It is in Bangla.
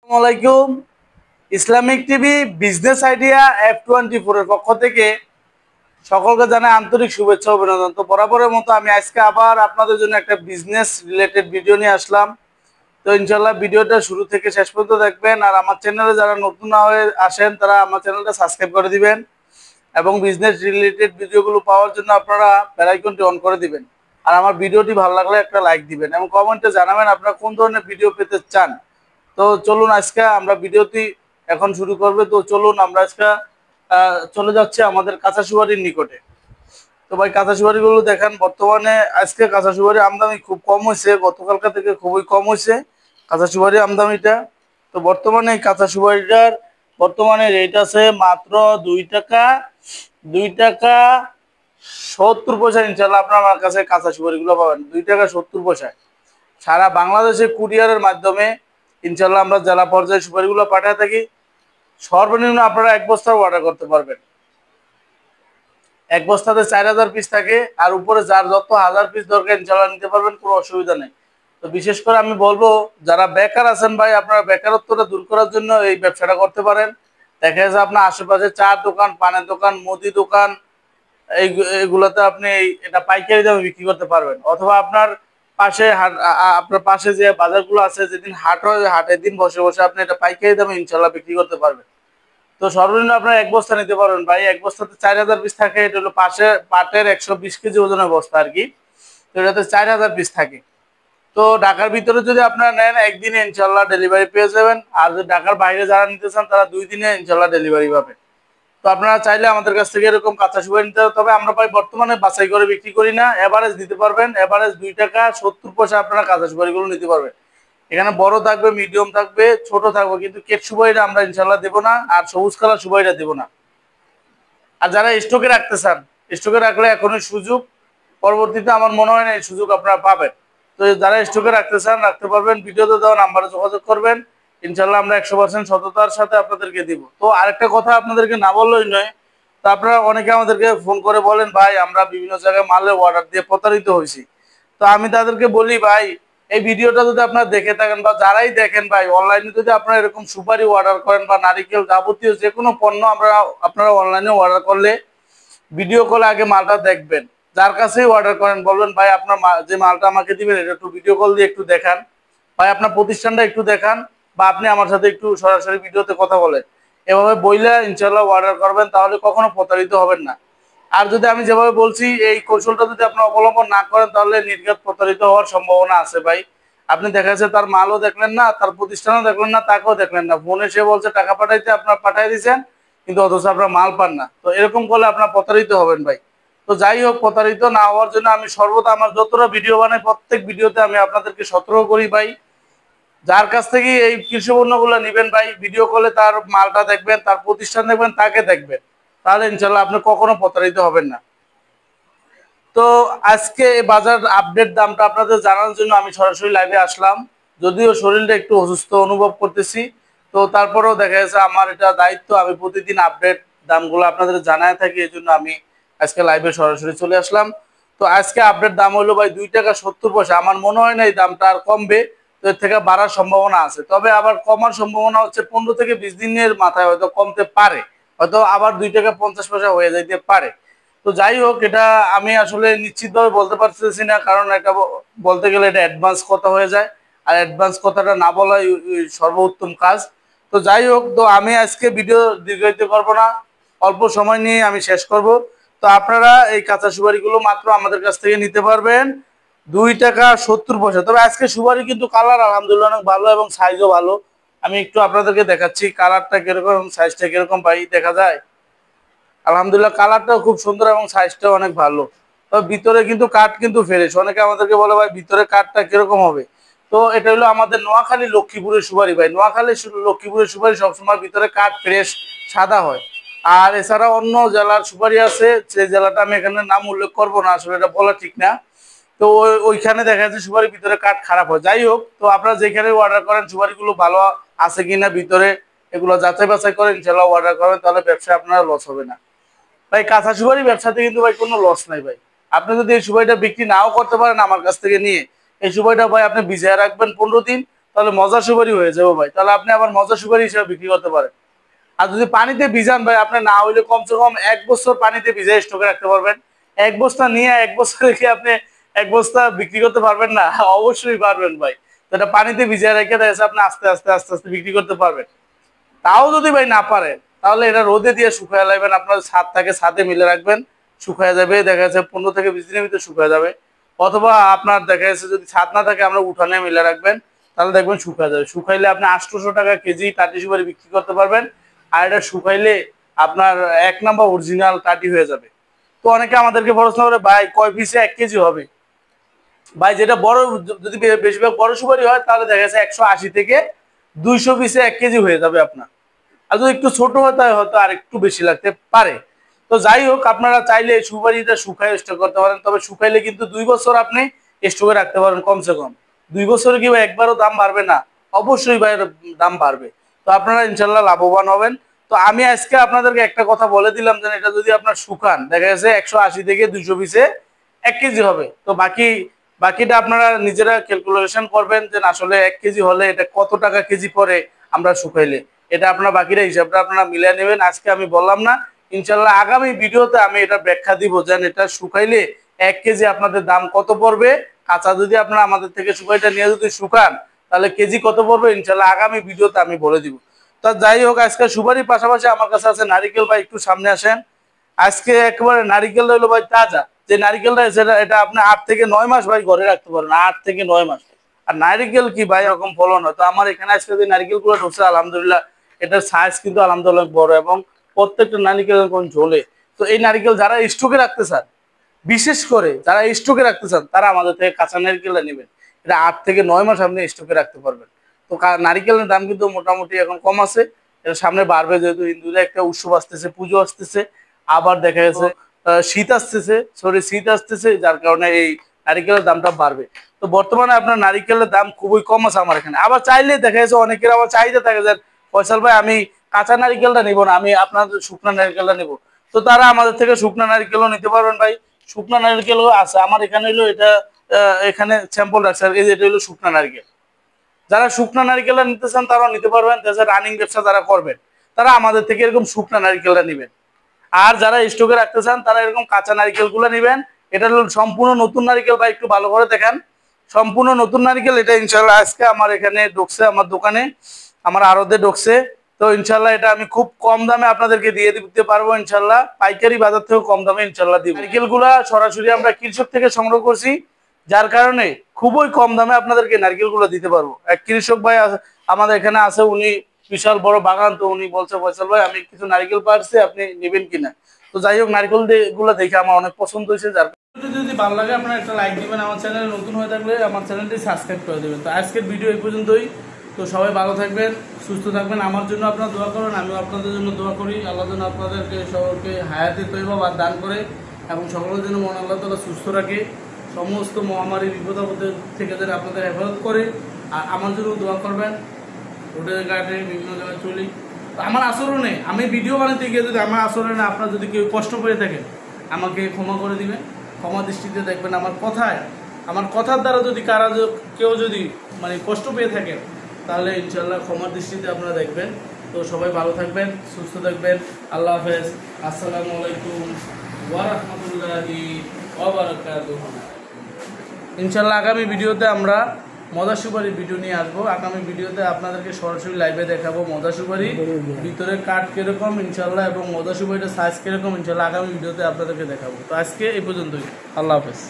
আসসালামাইকুম। Islamic TV business idea F24 এর পক্ষ থেকে সকলকে জানাই আন্তরিক শুভেচ্ছা অভিনন্দন। তো বরাবরের মতো আমি আজকে আবার আপনাদের জন্য একটা বিজনেস রিলেটেড ভিডিও নিয়ে আসলাম। তো ইনশাল্লাহ ভিডিওটা শুরু থেকে শেষ পর্যন্ত দেখবেন। আর আমার চ্যানেলে যারা নতুন না হয়ে আসেন তারা আমার চ্যানেলটা সাবস্ক্রাইব করে দিবেন এবং বিজনেস রিলেটেড ভিডিওগুলো পাওয়ার জন্য আপনারা বেল আইকনটি অন করে দিবেন। আর আমার ভিডিওটি ভালো লাগলে একটা লাইক দিবেন এবং কমেন্টে জানাবেন আপনারা কোন ধরনের ভিডিও পেতে চান। তো চলুন আজকে আমরা ভিডিওটি এখন শুরু করবে। তো চলুন আমরা আজকে চলে যাচ্ছি আমাদের কাঁচা সুপারির নিকটে। তো ভাই কাঁচা সুপারিগুলো দেখেন, বর্তমানে আজকে কাঁচা সুপারি আমদানি খুব কম হয়েছে, গতকালকা থেকে খুবই কম হয়েছে কাঁচা সুপারি আমদানিটা। তো বর্তমানে এই কাঁচা সুপারিটার বর্তমানে রেট আছে মাত্র 2 টাকা 70 পয়সা। ইনশাল্লাহ আপনার আমার কাছে কাঁচা সুপারিগুলো পাবেন 2 টাকা 70 পয়সায়। সারা বাংলাদেশে কুরিয়ারের মাধ্যমে ইনশাল্লাহ আমরা জেলা পর্যায়ে সুপারিগুলো পাঠিয়ে থাকি। সর্বনিম্ন আপনারা এক বস্তার অর্ডার করতে পারবেন। এক বস্তাতে 4000 পিস থাকে, আর উপরে যার যত হাজার পিস দরকার ইনশাল্লাহ নিতে পারবেন, কোনো অসুবিধা নেই। তো বিশেষ করে আমি বলবো যারা বেকার আছেন ভাই, আপনারা বেকারত্বটা দূর করার জন্য এই ব্যবসাটা করতে পারেন। দেখা যাচ্ছে আপনার আশেপাশে চার দোকান, পানের দোকান, মুদি দোকান, এইগুলোতে আপনি এটা পাইকারি দামে বিক্রি করতে পারবেন। অথবা আপনার পাশে হাট, আপনার পাশে যে বাজারগুলো আছে, যেদিন হাট হয় হাটের দিন বসে বসে আপনি এটা পাইকারি দামে ইনশাল্লাহ বিক্রি করতে পারবেন। তো সর্বনিম্ন আপনার এক বস্তা নিতে পারবেন ভাই। এক বস্তাতে 4000 পিস থাকে। এটা হলো পাটের 120 কেজি ওজনের বস্তা আর কি। তো এটাতে 4000 পিস থাকে। তো ঢাকার ভিতরে যদি আপনারা নেন একদিনে ইনশাল্লাহ ডেলিভারি পেয়ে যাবেন। আর যদি ঢাকার বাইরে যারা নিতে চান তারা 2 দিনে ইনশাল্লাহ ডেলিভারি পাবেন। তো আপনারা চাইলে আমাদের কাছ থেকে এরকম কাঁচা সুপারি নিতে হবে। তবে আমরা ভাই বর্তমানে বাছাই করে বিক্রি করি না, এভারেজ দিতে পারবেন। এভারেজ 2 টাকা 70 পয়সা আপনারা কাঁচা সুপারিগুলো নিতে পারবেন। এখানে বড় থাকবে, মিডিয়াম থাকবে, ছোট থাকবে, কিন্তু কেট সুপারিটা আমরা ইনশাল্লাহ দেবো না, আর সবুজ কালার সুপারিটা দেবো না। আর যারা স্টকে রাখতে চান, স্টকে রাখলে এখনই সুযোগ, পরবর্তীতে আমার মনে হয় না এই সুযোগ আপনারা পাবেন। তো যারা স্টকে রাখতে চান রাখতে পারবেন, ভিডিওতে দেওয়া নাম্বারে যোগাযোগ করবেন। ইনশাল্লাহ আমরা 100% সততার সাথে আপনাদেরকে দিব। তো আরেকটা কথা আপনাদেরকে না বললেই নয়, তো আপনারা অনেকে আমাদেরকে ফোন করে বলেন ভাই আমরা বিভিন্ন জায়গায় মালের অর্ডার দিয়ে প্রতারিত হয়েছি। তো আমি তাদেরকে বলি ভাই, এই ভিডিওটা যদি আপনারা দেখে থাকেন বা যারাই দেখেন ভাই, অনলাইনে যদি আপনারা এরকম সুপারি অর্ডার করেন বা নারিকেল যাবতীয় যে কোনো পণ্য আপনারা অনলাইনে অর্ডার করলে ভিডিও কলে আগে মালটা দেখবেন। যার কাছেই অর্ডার করেন বলবেন ভাই আপনার যে মালটা আমাকে দিবেন এটা একটু ভিডিও কল দিয়ে একটু দেখান, ভাই আপনার প্রতিষ্ঠানটা একটু দেখান, বা আপনি আমার সাথে একটু সরাসরি ভিডিওতে কথা বলেন। এভাবে বইলে ইনশাল্লাহ অর্ডার করবেন, তাহলে কখনো প্রতারিত হবেন না। আর যদি আমি যেভাবে বলছি এই কৌশলটা যদি আপনি অবলম্বন না করেন তাহলে নির্ঘাত প্রতারিত হওয়ার সম্ভাবনা আছে ভাই। আপনি দেখা যাচ্ছে তার মালও দেখলেন না, তার প্রতিষ্ঠানও দেখলেন না, তাকেও দেখলেন না, ফোনে সে বলছে টাকা পাঠাইতে, আপনার পাঠাই দিয়েছেন, কিন্তু অথচ আপনার মাল পান না। তো এরকম করলে আপনার প্রতারিত হবেন ভাই। তো যাই হোক, প্রতারিত না হওয়ার জন্য আমি সর্বদা আমার যতটা ভিডিও বানাই প্রত্যেক ভিডিওতে আমি আপনাদেরকে সতর্ক করি ভাই, যার কাছ থেকে এই কৃষি পণ্যগুলো নেবেন ভাই ভিডিও কলে তার মালটা দেখবেন, তার প্রতিষ্ঠান দেখবেন, তাকে দেখবেন, তাহলে ইনশাল্লাহ আপনি কখনো প্রতারিত হবেন না। তো আজকে বাজার আপডেট দামটা আপনাদের জানার জন্য আমি সরাসরি লাইভে আসলাম। যদিও শরীরটা একটু অসুস্থ অনুভব করতেছি, তো তারপরেও দেখা যাচ্ছে আমার এটা দায়িত্ব, আমি প্রতিদিন আপডেট দামগুলো আপনাদের জানায় থাকি, এই জন্য আমি আজকে লাইভে সরাসরি চলে আসলাম। তো আজকে আপডেট দাম হলো ভাই 2 টাকা 70 পয়সা। আমার মনে হয় না এই দামটা আর কমবে, তো এর থেকে বাড়ার সম্ভাবনা আছে। তবে আবার কমার সম্ভাবনা হচ্ছে 15 থেকে 20 দিনের মাথায় হয়তো কমতে পারে, হয়তো আবার 2 টাকা 50 পয়সা হয়ে যাইতে পারে। তো যাই হোক, এটা আমি আসলে নিশ্চিতভাবে বলতে পারতেছি না, কারণ এটা বলতে গেলে এটা অ্যাডভান্স কথা হয়ে যায়, আর অ্যাডভান্স কথাটা না বলাই সর্বোত্তম কাজ। তো যাই হোক, তো আমি আজকে ভিডিও দীর্ঘায়িত করবো না, অল্প সময় নিয়ে আমি শেষ করব। তো আপনারা এই কাঁচা সুপারিগুলো মাত্র আমাদের কাছ থেকে নিতে পারবেন 2 টাকা 70 পয়সা। তবে আজকে সুপারি কিন্তু কালার আলহামদুলিল্লাহ অনেক ভালো এবং সাইজও ভালো। আমি একটু আপনাদেরকে দেখাচ্ছি কালারটা কিরকম এবং সাইজটা কিরকম ভাই, দেখা যায় আলহামদুলিল্লাহ কালারটাও খুব সুন্দর এবং সাইজটাও অনেক ভালো। তবে ভিতরে কিন্তু কাঠ কিন্তু ফ্রেশ। অনেকে আমাদেরকে বলে ভাই ভিতরে কাঠটা কিরকম হবে। তো এটা হলো আমাদের নোয়াখালী লক্ষ্মীপুরের সুপারি ভাই। নোয়াখালী লক্ষ্মীপুরের সুপারি সবসময় ভিতরে কাঠ ফ্রেশ সাদা হয়। আর এছাড়া অন্য জেলার সুপারি আছে, সেই জেলাটা আমি এখানে নাম উল্লেখ করবো না, আসলে এটা বলা ঠিক না। তো ওইখানে দেখা যাচ্ছে সুপারির ভিতরে কাঠ খারাপ হয়। যাই হোক, তো আপনারা যেখানে অর্ডার করেন সুপারিগুলো ভালো আছে কিনা ভিতরে এগুলো যাচাই বাছাই করে ইনশাল্লাহ অর্ডার করবেন, তাহলে ব্যবসায় আপনার লস হবে না ভাই। কাঁচা সুপারি ব্যবসাতে কিন্তু ভাই কোনো লস নাই ভাই। আপনি যদি এই সুপারিটা বিক্রি নাও করতে পারেন আমার কাছ থেকে নিয়ে, এই সুপারিটা ভাই আপনি ভিজিয়ে রাখবেন 15 দিন, তো তাহলে মজা সুপারি হয়ে যাবে ভাই, তাহলে আপনি আবার মজা সুপারি হিসেবে বিক্রি করতে পারেন। আর যদি পানিতে ভিজান ভাই, আপনি না হইলে কমসে কম 1 বছর পানিতে ভিজাই স্টকে রাখতে পারবেন। 1 বস্তা নিয়ে 1 বছর রেখে আপনি 1 বস্তা বিক্রি করতে পারবেন না? অবশ্যই পারবেন ভাই। তো এটা পানিতে ভিজিয়ে রেখে দেখেছে আপনি আস্তে আস্তে আস্তে আস্তে বিক্রি করতে পারবেন। তাও যদি ভাই না পারেন, তাহলে এটা রোদে দিয়ে শুকায় লাইবেন, আপনার ছাদ থাকে ছাদে মিলে রাখবেন, শুকায় যাবে, দেখা যাচ্ছে 15 থেকে 20 দিনের ভিতরে শুকায় যাবে। অথবা আপনার দেখা যাচ্ছে যদি ছাদ না থাকে আমরা উঠানে মিলে রাখবেন, তাহলে দেখবেন শুকায় যাবে। শুকাইলে আপনি 800 টাকা কেজি টাটি সুপারি বিক্রি করতে পারবেন। আর এটা শুকাইলে আপনার 1 নাম্বার অরিজিনাল টাটি হয়ে যাবে। তো অনেকে আমাদেরকে প্রশ্ন করে ভাই কয় পিসে 1 কেজি হবে? ভাই যেটা বড়, যদি বেশিরভাগ বড় সুপারি হয় তাহলে দেখা যাচ্ছে 180 থেকে 200 পিসে 1 কেজি হয়ে যাবে আপনার। আর যদি একটু ছোট হয় তাহলে হয়তো আর একটু বেশি লাগতে পারে। তো যাই হোক, আপনারা চাইলে সুপারিটা শুকায় স্টক করতে পারেন, তবে শুকাইলে কিন্তু 2 বছর আপনি স্টকে রাখতে পারেন কমসে কম। 2 বছরে কি ভাই একবারও দাম বাড়বে না? অবশ্যই ভাই দাম বাড়বে। তো আপনারা ইনশাল্লাহ লাভবান হবেন। তো আমি আজকে আপনাদেরকে একটা কথা বলে দিলাম যে এটা যদি আপনার শুকান, দেখা যাচ্ছে 180 থেকে 200 পিসে 1 কেজি হবে। তো বাকিটা আপনারা নিজেরা ক্যালকুলেশন করবেন যে আসলে 1 কেজি হলে এটা কত টাকা কেজি পরে আমরা শুকাইলে, এটা আপনার বাকিটা হিসাবটা আপনারা মিলিয়ে নেবেন। আজকে আমি বললাম না, ইনশাল্লাহ আগামী ভিডিওতে আমি এটা ব্যাখ্যা দিব যে এটা শুকাইলে 1 কেজি আপনাদের দাম কত পড়বে। কাঁচা যদি আপনারা আমাদের থেকে শুকাইটা নিয়ে যদি শুকান, তাহলে কেজি কত পড়বে ইনশাল্লাহ আগামী ভিডিওতে আমি বলে দিব। তা যাই হোক, আজকে সুপারির পাশাপাশি আমার কাছে আছে নারিকেল। ভাই একটু সামনে আসেন। আজকে একেবারে নারিকেল হইলো ভাই তাজা, যে নারিকেলটা এটা আপনি 8 থেকে 9 মাস ভাই ঘরে রাখতে পারেন, 8 থেকে 9 মাস। আর নারিকেল কি ভাই এরকম ফলন হয়? তো আমার এখানে আজকে যে নারিকেল গুলো ঢুকছে আলহামদুলিল্লাহ, এটার সাইজ কিন্তু আলহামদুলিল্লাহ বড়, এবং প্রত্যেকটা নারিকেল কোন ঝোলে। তো এই নারিকেল যারা স্টকে রাখতে চান, বিশেষ করে যারা স্টকে রাখতে চান, তারা আমাদের থেকে কাঁচা নারিকেলটা নেবেন। এটা 8 থেকে 9 মাস আপনি স্টকে রাখতে পারবেন। তো নারিকেলের দাম কিন্তু মোটামুটি এখন কম আছে, এটা সামনে বাড়বে, যেহেতু হিন্দুদের একটা উৎসব আসতেছে, পুজো আসতেছে, আবার দেখা যাচ্ছে শীত আসতেছে, যার কারণে এই নারিকেলের দামটা বাড়বে। তো বর্তমানে আপনার নারিকেলের দাম খুবই কম আছে আমার এখানে। আবার চাইলে দেখা যাচ্ছে অনেকের আবার চাহিদা থাকে যে ফয়সাল ভাই আমি কাঁচা নারিকেলটা নিব না, আমি আপনাদের শুকনা নারিকেলটা নিব। তো তারা আমাদের থেকে শুকনা নারিকেলও নিতে পারবেন ভাই। শুকনা নারিকেলও আছে আমার এখানে, হলো এটা এখানে স্যাম্পল রাখছে, এই যে এটা হলো শুকনা নারিকেল। যারা শুকনা নারিকেলটা নিতে চান তারাও নিতে পারবেন। রানিং ব্যবসা যারা করবেন তারা আমাদের থেকে এরকম শুকনা নারিকেলটা নেবেন। আর যারা স্টকে রাখতে চান তারা এরকম কাঁচা নারিকেল গুলো নেবেন। এটা হলো সম্পূর্ণ নতুন নারিকেল। ভাই একটু ভালো করে দেখেন, সম্পূর্ণ নতুন নারিকেল। এটা ইনশাল্লাহ আজকে আমার এখানে ঢুকছে, আমার দোকানে, আমার আড়তে ঢুকছে। তো ইনশাল্লাহ এটা আমি খুব কম দামে আপনাদেরকে দিয়ে দিতে পারবো ইনশাল্লাহ, পাইকারি বাজার থেকেও কম দামে ইনশাল্লাহ দিব। নারিকেল গুলা সরাসরি আমরা কৃষক থেকে সংগ্রহ করছি, যার কারণে খুবই কম দামে আপনাদেরকে নারকেল গুলো দিতে পারবো। এক কৃষক ভাই আমাদের এখানে আছে, উনি বিশাল বড় বাগান। তো উনি বলছে ফয়সাল ভাই আমি কিছু নারকেল পারছি, আপনি নেবেন কিনা? তো যাই হোক, নারকেল গুলো দেখে আমার অনেক পছন্দ হয়েছে। যার যদি ভালো লাগে আপনারা একটা লাইক দিবেন, আমার চ্যানেলে নতুন হয়ে থাকলে আমার চ্যানেলটি সাবস্ক্রাইব করে দেবেন। তো আজকের ভিডিও এই পর্যন্তই। তো সবাই ভালো থাকবেন, সুস্থ থাকবেন, আমার জন্য আপনারা দোয়া করুন, আমিও আপনাদের জন্য দোয়া করি। আল্লাহ যেন আপনাদেরকে সকলকে হায়াতে তৈবা বা দান করে, এবং সকলের জন্য মন আল্লাহ তাআলা সুস্থ রাখে, সমস্ত মহামারী বিপদ আপদের থেকে যেন আপনাদের হেফাজত করে। আর আমার জন্য দোয়া করবেন। রোডের ঘাটে বিভিন্ন জায়গায় চলি, তো আমার আচরণে, আমি ভিডিও বানাতে গিয়ে যদি আমার আচরণে আপনার যদি কেউ কষ্ট পেয়ে থাকেন, আমাকে ক্ষমা করে দিবেন, ক্ষমা দৃষ্টিতে দেখবেন। আমার কথার দ্বারা যদি কেউ যদি মানে কষ্ট পেয়ে থাকেন, তাহলে ইনশাল্লাহ ক্ষমার দৃষ্টিতে আপনারা দেখবেন। তো সবাই ভালো থাকবেন, সুস্থ থাকবেন। আল্লাহ হাফেজ। আসসালামু আলাইকুম ওয়া রাহমাতুল্লাহি ওয়া বারাকাতুহু। ইনশাল্লাহ আগামী ভিডিওতে আমরা মজা সুপারির ভিডিও নিয়ে আসবো। আগামী ভিডিওতে আপনাদেরকে সরাসরি লাইভে দেখাবো মজা সুপারি ভিতরে কাঠ কিরকম ইনশাল্লাহ, এবং মজা সুপারিটার সাইজ কিরকম ইনশাল্লাহ আগামী ভিডিওতে আপনাদেরকে দেখাবো। তো আজকে এই পর্যন্তই। আল্লাহ হাফেজ।